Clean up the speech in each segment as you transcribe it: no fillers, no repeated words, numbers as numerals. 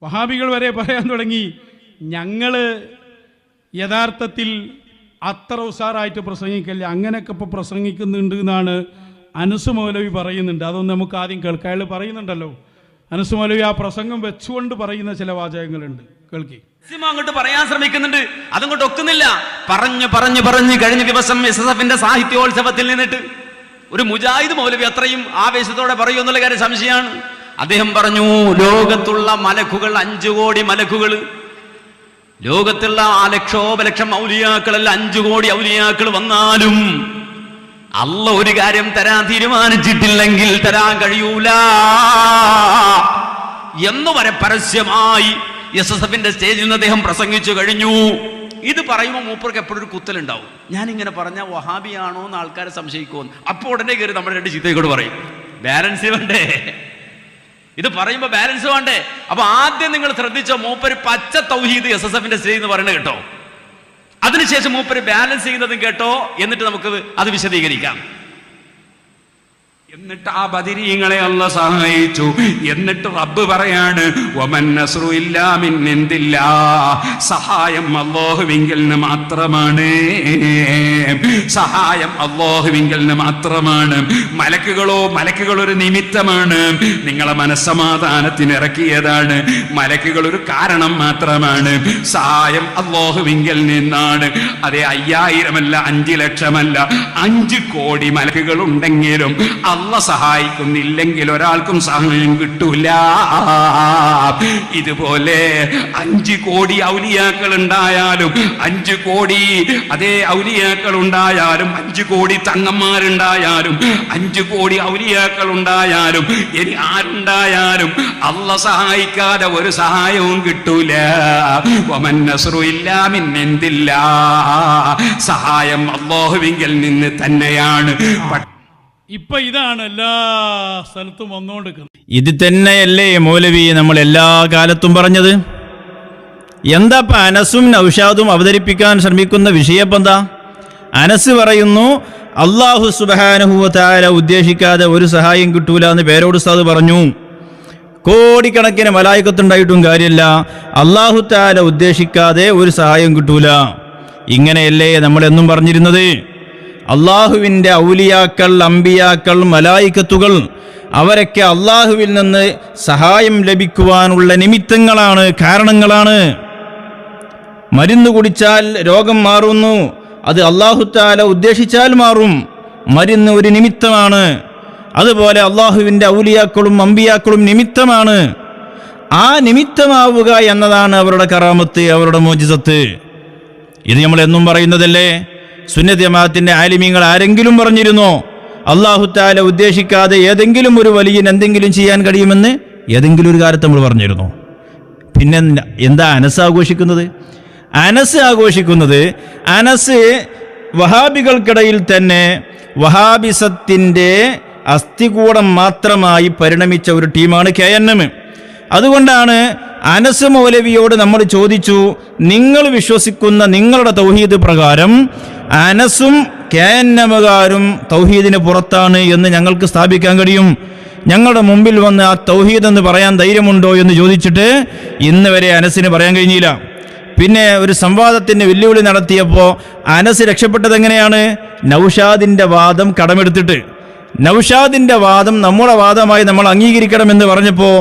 വഹാബികൾ വരെ പറയാൻ തുടങ്ങി, ഞങ്ങൾ യഥാർത്ഥത്തിൽ അത്ര ഉസാറായിട്ട് പ്രസംഗിക്കല്ല, അങ്ങനെയൊക്കെ ഇപ്പോൾ പ്രസംഗിക്കുന്നുണ്ട് എന്നാണ് അനസ് മൗലവി പറയുന്നുണ്ട്. അതൊന്നും നമുക്ക് ആദ്യം കേൾക്കാം. അയാൾ പറയുന്നുണ്ടല്ലോ, അനസ് മൗലവി ആ പ്രസംഗം വെച്ചുകൊണ്ട് പറയുന്ന ചില വാചകങ്ങളുണ്ട്, കേൾക്കി. അങ്ങോട്ട് പറയാൻ ശ്രമിക്കുന്നുണ്ട്, അതങ്ങോട്ട് ഒക്കുന്നില്ല. പറഞ്ഞു കഴിഞ്ഞ ദിവസം SSFന്റെ സാഹിത്യോത്സവത്തിൽ നിന്നിട്ട് ഒരു മുജാഹിദ് മൗലവി അത്രയും ആവേശത്തോടെ പറയൂ എന്നുള്ള കാര്യം സംശയമാണ്. അദ്ദേഹം പറഞ്ഞു, ലോകത്തുള്ള മലക്കുകൾ 5 കോടി മലക്കുകൾ, ലോകത്തുള്ള ലക്ഷോപലക്ഷം ഔലിയാക്കളല്ല 5 കോടി ഔലിയാക്കൾ വന്നാലും അല്ല ഒരു കാര്യം തരാൻ തീരുമാനിച്ചിട്ടില്ലെങ്കിൽ തരാൻ കഴിയൂല എന്ന് വരെ പരസ്യമായി SSFന്റെ സ്റ്റേജിൽ നിന്ന് അദ്ദേഹം പ്രസംഗിച്ചു കഴിഞ്ഞു. ഇത് പറയുമ്പോൾ മൂപ്പർക്ക് എപ്പോഴും ഒരു കുത്തലുണ്ടാവും. ഞാനിങ്ങനെ പറഞ്ഞ വഹാബിയാണോ എന്ന് ആൾക്കാർ സംശയിക്കുമെന്ന്. അപ്പോൾ ഉടനെ കയറി നമ്മുടെ 2 ചീത്തയോട് പറയും, ബാലൻസ് വേണ്ടേ, ഇത് പറയുമ്പോൾ ബാലൻസ് വേണ്ടേ. അപ്പൊ ആദ്യം നിങ്ങൾ ശ്രദ്ധിച്ചോ, മൂപ്പര് പച്ച തൗഹീദ് SSFന്റെ സ്റ്റേജ് എന്ന് പറയുന്നത് കേട്ടോ, അതിനുശേഷം മൂപ്പര് ബാലൻസ് ചെയ്യുന്നതും കേട്ടോ, എന്നിട്ട് നമുക്ക് അത് വിശദീകരിക്കാം. എന്നിട്ട് ആ ബദരീങ്ങളെ അല്ലാഹ് സഹായിച്ചു. എന്നിട്ട് റബ്ബ് പറയാണ്, വമൻ നസ്റു ഇല്ലാ മിൻ ഇൻദില്ലാഹ്, സഹായം അല്ലാഹുവിങ്കിൽ നിന്ന് മാത്രമാണ്, സഹായം അല്ലാഹുവിങ്കിൽ നിന്ന് മാത്രമാണ്. മലക്കുകൾ ഒരു നിമിത്തമാണ്, നിങ്ങളെ മനസ്സമാധാനത്തിന് ഇറക്കിയതാണ്. മലക്കുകൾ ഒരു കാരണം മാത്രമാണ്. സഹായം അല്ലാഹുവിങ്കിൽ നിന്നാണ്. അതേ 5000 അല്ല, 5 ലക്ഷമല്ല, 5 കോടി മലക്കുകൾ ഉണ്ടെങ്കിലും അല്ലാഹ് സഹായിക്കുന്നില്ലെങ്കിൽ ഒരാൾക്കും സഹായം കിട്ടൂല. ഇതുപോലെ 5 കോടി ഔലിയാക്കൾ ഉണ്ടായാലും, 5 കോടി അതേ ഔലിയാക്കൾ ഉണ്ടായാലും, 5 കോടി തങ്ങന്മാരുണ്ടായാലും, 5 കോടി ഔലിയാക്കൾ ഉണ്ടായാലും, ഇനി ആരുണ്ടായാലും അല്ലാഹ് സഹായിക്കാതെ ഒരു സഹായവും കിട്ടൂല. വമൻ നസ്റു ഇല്ലാ മിൻ ഇൻദില്ലാഹ്, സഹായം അല്ലാഹുവിങ്കിൽ നിന്ന് തന്നെയാണ്. ഇപ്പൊ ഇതാണ് എല്ലാ സ്ഥലത്തും വന്നുകൊണ്ടിരിക്കുന്നത്. ഇത് തന്നെയല്ലേ മൗലവി നമ്മൾ എല്ലാ കാലത്തും പറഞ്ഞത്? എന്താ ഇപ്പം അനസും നൗഷാദും അവതരിപ്പിക്കാൻ ശ്രമിക്കുന്ന വിഷയം എന്താ? അനസ് പറയുന്നു, അല്ലാഹു സുബ്ഹാനഹു വ തആല ഉദ്ദേശിക്കാതെ ഒരു സഹായം കിട്ടൂല എന്ന് പേരോട് ഉസ്താദ് പറഞ്ഞു. കോടിക്കണക്കിന് മലായികത്തുണ്ടായിട്ടും കാര്യമില്ല, അല്ലാഹു തആല ഉദ്ദേശിക്കാതെ ഒരു സഹായം കിട്ടൂല. ഇങ്ങനെയല്ലേ നമ്മളെന്നും പറഞ്ഞിരുന്നത്? അള്ളാഹുവിൻ്റെ ഔലിയാക്കൾ, അമ്പിയാക്കൾ, മലായിക്കത്തുകൾ അവരൊക്കെ അള്ളാഹുവിൽ നിന്ന് സഹായം ലഭിക്കുവാനുള്ള നിമിത്തങ്ങളാണ്, കാരണങ്ങളാണ്. മരുന്ന് കുടിച്ചാൽ രോഗം മാറുന്നു, അത് അല്ലാഹു തആല ഉദ്ദേശിച്ചാൽ മാറും. മരുന്ന് ഒരു നിമിത്തമാണ്. അതുപോലെ അള്ളാഹുവിൻ്റെ ഔലിയാക്കളും അമ്പിയാക്കളും നിമിത്തമാണ്. ആ നിമിത്തമാവുക എന്നതാണ് അവരുടെ കറാമത്ത്, അവരുടെ മോചിസത്ത്. ഇത് നമ്മൾ എന്നും പറയുന്നതല്ലേ? സുന്നത്ത് ജമാഅത്തിന്റെ ആലിമീങ്ങൾ ആരെങ്കിലും പറഞ്ഞിരുന്നോ അല്ലാഹു തആല ഉദ്ദേശിക്കാതെ ഏതെങ്കിലും ഒരു വലിയന് എന്തെങ്കിലും ചെയ്യാൻ കഴിയുമെന്ന്? ഏതെങ്കിലും ഒരു കാലത്ത് നമ്മൾ പറഞ്ഞിരുന്നോ? പിന്നെ എന്താ അനസ് ആഘോഷിക്കുന്നത്? അനസ് വഹാബികൾക്കിടയിൽ തന്നെ വഹാബിസത്തിന്റെ അസ്ഥികൂടം മാത്രമായി പരിണമിച്ച ഒരു ടീമാണ് KNM. അതുകൊണ്ടാണ് അനസ് മൗലവിയോട് നമ്മൾ ചോദിച്ചു, നിങ്ങൾ വിശ്വസിക്കുന്ന നിങ്ങളുടെ തൗഹീദ് പ്രകാരം അനസും KNMകാരും തൗഹീദിന് പുറത്താണ് എന്ന് ഞങ്ങൾക്ക് സ്ഥാപിക്കാൻ കഴിയും, ഞങ്ങളുടെ മുമ്പിൽ വന്ന് ആ തൗഹീദ് എന്ന് പറയാൻ ധൈര്യമുണ്ടോ എന്ന് ചോദിച്ചിട്ട് ഇന്ന് വരെ അനസിന് പറയാൻ കഴിഞ്ഞില്ല. പിന്നെ ഒരു സംവാദത്തിന് വെല്ലുവിളി നടത്തിയപ്പോൾ അനസ് രക്ഷപ്പെട്ടത് എങ്ങനെയാണ്? നൗഷാദിന്റെ വാദം കടമെടുത്തിട്ട്, നൗഷാദിന്റെ വാദം നമ്മുടെ വാദമായി നമ്മൾ അംഗീകരിക്കണമെന്ന് പറഞ്ഞപ്പോൾ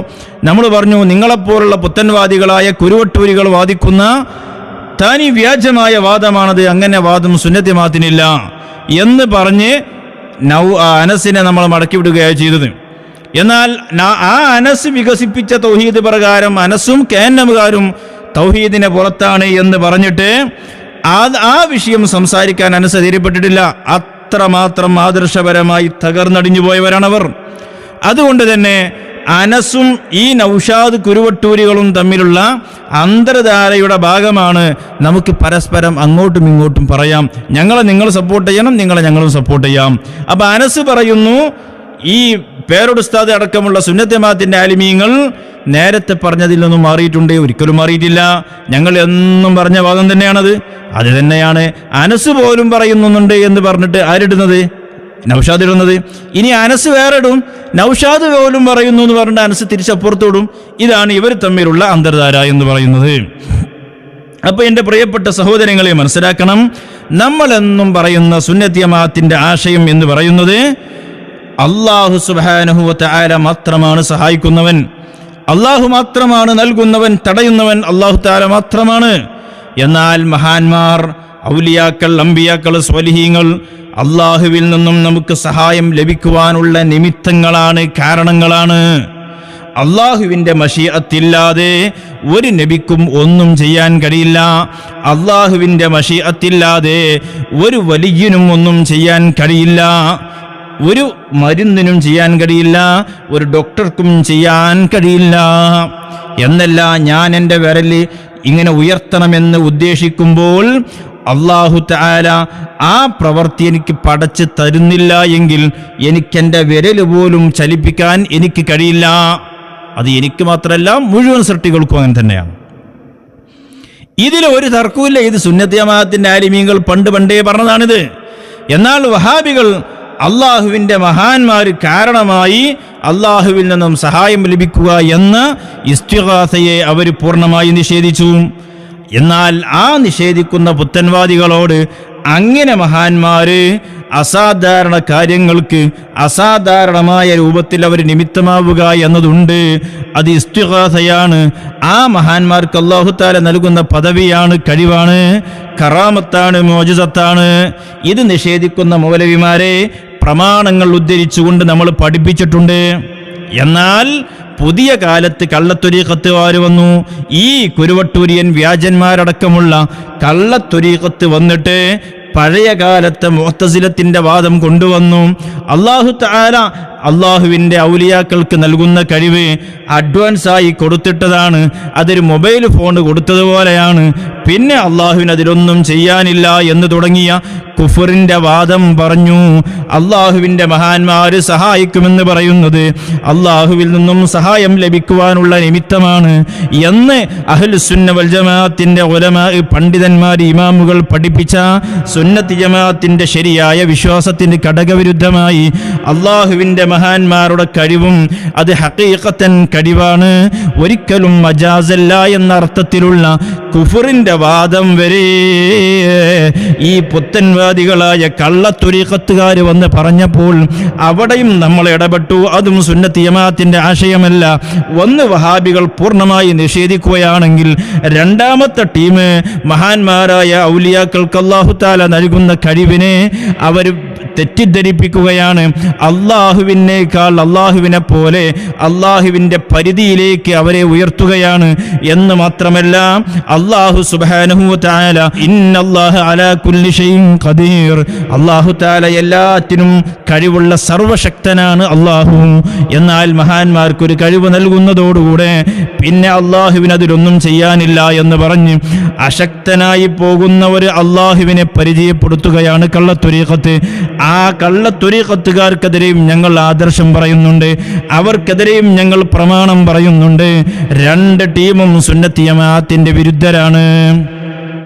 നമ്മൾ പറഞ്ഞു, നിങ്ങളെപ്പോലുള്ള പുത്തൻവാദികളായ കുരുവട്ടൂരികൾ വാദിക്കുന്ന തനി വ്യാജമായ വാദമാണത്, അങ്ങനെ വാദം സുന്നത്ത് ജമാഅത്തിനില്ല എന്ന് പറഞ്ഞ് അനസിനെ നമ്മൾ മടക്കി വിടുകയാണ് ചെയ്തത്. എന്നാൽ ആ അനസ് വികസിപ്പിച്ച തൗഹീദ് പ്രകാരം അനസും KNMകാരും തൗഹീദിനെ പുറത്താണ് എന്ന് പറഞ്ഞിട്ട് ആ വിഷയം സംസാരിക്കാൻ അനസ് ധൈര്യപ്പെട്ടിട്ടില്ല. അത്രമാത്രം ആദർശപരമായി തകർന്നടിഞ്ഞു പോയവരാണവർ. അതുകൊണ്ട് തന്നെ അനസും ഈ നൗഷാദ് കുരുവട്ടൂരികളും തമ്മിലുള്ള അന്തർധാരയുടെ ഭാഗമാണ്. നമുക്ക് പരസ്പരം അങ്ങോട്ടും ഇങ്ങോട്ടും പറയാം, ഞങ്ങളെ നിങ്ങൾ സപ്പോർട്ട് ചെയ്യണം, നിങ്ങളെ ഞങ്ങളും സപ്പോർട്ട് ചെയ്യാം. അപ്പൊ അനസ് പറയുന്നു, ഈ പേരോട് ഉസ്താദ് അടക്കമുള്ള സുന്നത്ത് ജമാഅത്തിന്റെ ആലിമീങ്ങൾ നേരത്തെ പറഞ്ഞതിൽ നിന്നും മാറിയിട്ടുണ്ട്? ഒരിക്കലും മാറിയിട്ടില്ല. ഞങ്ങൾ എന്നും പറഞ്ഞ വാദം തന്നെയാണത്. അത് തന്നെയാണ് അനസ് പോലും പറയുന്നുണ്ട് എന്ന് പറഞ്ഞിട്ട് ആരിടുന്നത്? നൗഷാദ് ഇടുന്നത്. ഇനി അനസ് വേറെ ഇടും, നൗഷാദ് പോലും പറയുന്നു എന്ന് പറഞ്ഞിട്ട് അനസ് തിരിച്ചപ്പുറത്തോടും. ഇതാണ് ഇവർ തമ്മിലുള്ള അന്തർധാര എന്ന് പറയുന്നത്. അപ്പോൾ എൻ്റെ പ്രിയപ്പെട്ട സഹോദരങ്ങളെ മനസ്സിലാക്കണം, നമ്മളെന്നും പറയുന്ന സുന്നത്ത് ജമാഅത്തിന്റെ ആശയം എന്ന് പറയുന്നത് അല്ലാഹു സുബ്ഹാനഹു വ തആല മാത്രമാണ് സഹായിക്കുന്നവൻ, അല്ലാഹു മാത്രമാണ് നൽകുന്നവൻ, തടയുന്നവൻ അല്ലാഹു തആല മാത്രമാണ്. എന്നാൽ മഹാന്മാർ, ഔലിയാക്കൾ, അമ്പിയാക്കൾ, സ്വാലിഹീങ്ങൾ അല്ലാഹുവിൽ നിന്നും നമുക്ക് സഹായം ലഭിക്കുവാനുള്ള നിമിത്തങ്ങളാണ്, കാരണങ്ങളാണ്. അള്ളാഹുവിൻ്റെ മശീഅത്തില്ലാതെ ഒരു നബിക്കും ഒന്നും ചെയ്യാൻ കഴിയില്ല. അള്ളാഹുവിൻ്റെ മശീഅത്തില്ലാതെ ഒരു വലിയനും ഒന്നും ചെയ്യാൻ കഴിയില്ല. ഒരു മരുന്നിനും ചെയ്യാൻ കഴിയില്ല, ഒരു ഡോക്ടർക്കും ചെയ്യാൻ കഴിയില്ല. എന്നല്ല, ഞാൻ എൻ്റെ വിരൽ ഇങ്ങനെ ഉയർത്തണമെന്ന് ഉദ്ദേശിക്കുമ്പോൾ അല്ലാഹു തആല ആ പ്രവൃത്തി എനിക്ക് പടച്ച് തരുന്നില്ല എങ്കിൽ എനിക്കെൻ്റെ വിരൽ പോലും ചലിപ്പിക്കാൻ എനിക്ക് കഴിയില്ല. അത് എനിക്ക് മാത്രമല്ല, മുഴുവൻ സൃഷ്ടികൾക്കും അങ്ങനെ തന്നെയാണ്. ഇതിൽ ഒരു തർക്കവുമില്ല. ഇത് സുന്നത്ത് ജമാഅത്തിന്റെ ആലിമീങ്ങൾ പണ്ടേ പറഞ്ഞതാണിത്. എന്നാൽ വഹാബികൾ അള്ളാഹുവിൻ്റെ മഹാന്മാർ കാരണമായി അള്ളാഹുവിൽ നിന്നും സഹായം ലഭിക്കുക എന്ന ഇസ്തിഗാസയെ അവർ പൂർണ്ണമായി നിഷേധിച്ചു. എന്നാൽ ആ നിഷേധിക്കുന്ന പുത്തൻവാദികളോട് അങ്ങനെ മഹാന്മാര് അസാധാരണ കാര്യങ്ങൾക്ക് അസാധാരണമായ രൂപത്തിൽ അവർ നിമിത്തമാവുക എന്നതുണ്ട്. അത് ഇസ്തിഗാസയാണ്. ആ മഹാന്മാർക്ക് അല്ലാഹു തആല നൽകുന്ന പദവിയാണ്, കഴിവാണ്, കറാമത്താണ്, മോജിസത്താണ്. ഇത് നിഷേധിക്കുന്ന മൗലവിമാരെ പ്രമാണങ്ങൾ ഉദ്ധരിച്ചുകൊണ്ട് നമ്മൾ പഠിപ്പിച്ചിട്ടുണ്ട്. എന്നാൽ പുതിയ കാലത്ത് കള്ളത്തൊരീഖത്തുകാർ വന്നു. ഈ കുരുവട്ടൂരിയൻ വ്യാജന്മാരടക്കമുള്ള കള്ളത്തൊരീഖത്ത് വന്നിട്ട് പഴയ കാലത്തെ മുഅ്തസിലത്തിന്റെ വാദം കൊണ്ടുവന്നു. അല്ലാഹു തആല അള്ളാഹുവിൻ്റെ ഔലിയാക്കൾക്ക് നൽകുന്ന കഴിവ് അഡ്വാൻസായി കൊടുത്തിട്ടതാണ്. അതൊരു മൊബൈൽ ഫോൺ കൊടുത്തതുപോലെയാണ്. പിന്നെ അള്ളാഹുവിന് അതിലൊന്നും ചെയ്യാനില്ല എന്ന് തുടങ്ങിയ കുഫറിൻ്റെ വാദം പറഞ്ഞു. അള്ളാഹുവിൻ്റെ മഹാന്മാർ സഹായിക്കുമെന്ന് പറയുന്നത് അള്ളാഹുവിൽ നിന്നും സഹായം ലഭിക്കുവാനുള്ള നിമിത്തമാണ് എന്ന് അഹ്ലുസുന്ന വൽ ജമാഅത്തിന്റെ ഉലമാ, പണ്ഡിതന്മാർ, ഇമാമുകൾ പഠിപ്പിച്ച സുന്നത്ത് ജമാഅത്തിന്റെ ശരിയായ വിശ്വാസത്തിന് ഘടകവിരുദ്ധമായി അള്ളാഹുവിൻ്റെ മഹാന്മാരുടെ കഴിവും അത് ഹഖീഖത്തൻ കഴിവാണ്, ഒരിക്കലും മജാസല്ല എന്ന അർത്ഥത്തിലുള്ള കുഫറിന്റെ വാദം വരെ ഈ പുത്തൻവാദികളായ കള്ളത്തൊരീഖത്തുകാർ വന്ന് പറഞ്ഞപ്പോൾ അവിടെയും നമ്മൾ ഇടപെട്ടു. അതും സുന്നത്ത് ജമാഅത്തിന്റെ ആശയമല്ല. ഒന്ന് വഹാബികൾ പൂർണ്ണമായി നിഷേധിക്കുകയാണെങ്കിൽ, രണ്ടാമത്തെ ടീം മഹാന്മാരായ ഔലിയാക്കൾക്ക് അല്ലാഹു തആല നൽകുന്ന കഴിവിനെ അവർ തെറ്റിദ്ധരിപ്പിക്കുകയാണ്. അള്ളാഹുവിനേക്കാൾ, അള്ളാഹുവിനെ പോലെ അള്ളാഹുവിൻ്റെ പരിധിയിലേക്ക് അവരെ ഉയർത്തുകയാണ് എന്ന് മാത്രമല്ല, അല്ലാഹു സുബ്ഹാനഹു വ തആല ഇന്നല്ലാഹ അലാ കുല്ലി ഷൈഇൻ ഖദീർ, അല്ലാഹു തആല എല്ലാത്തിനും കഴിവുള്ള സർവശക്തനാണ് അല്ലാഹു. എന്നാൽ മഹാന്മാർക്കൊരു കഴിവ് നൽകുന്നതോടുകൂടെ പിന്നെ അള്ളാഹുവിന് അതിലൊന്നും ചെയ്യാനില്ല എന്ന് പറഞ്ഞ് അശക്തനായി പോകുന്ന ഒരു അള്ളാഹുവിനെ പരിചയപ്പെടുത്തുകയാണ് കള്ളത്തൊരീഖത്ത്. ആ കള്ളത്തൊരീഖത്തുകാർക്കെതിരെയും ഞങ്ങൾ ആദർശം പറയുന്നുണ്ട്, അവർക്കെതിരെയും ഞങ്ങൾ പ്രമാണം പറയുന്നുണ്ട്. രണ്ട് ടീമും സുന്നത്ത് ജമാഅത്തിന്റെ വിരുദ്ധരാണ്.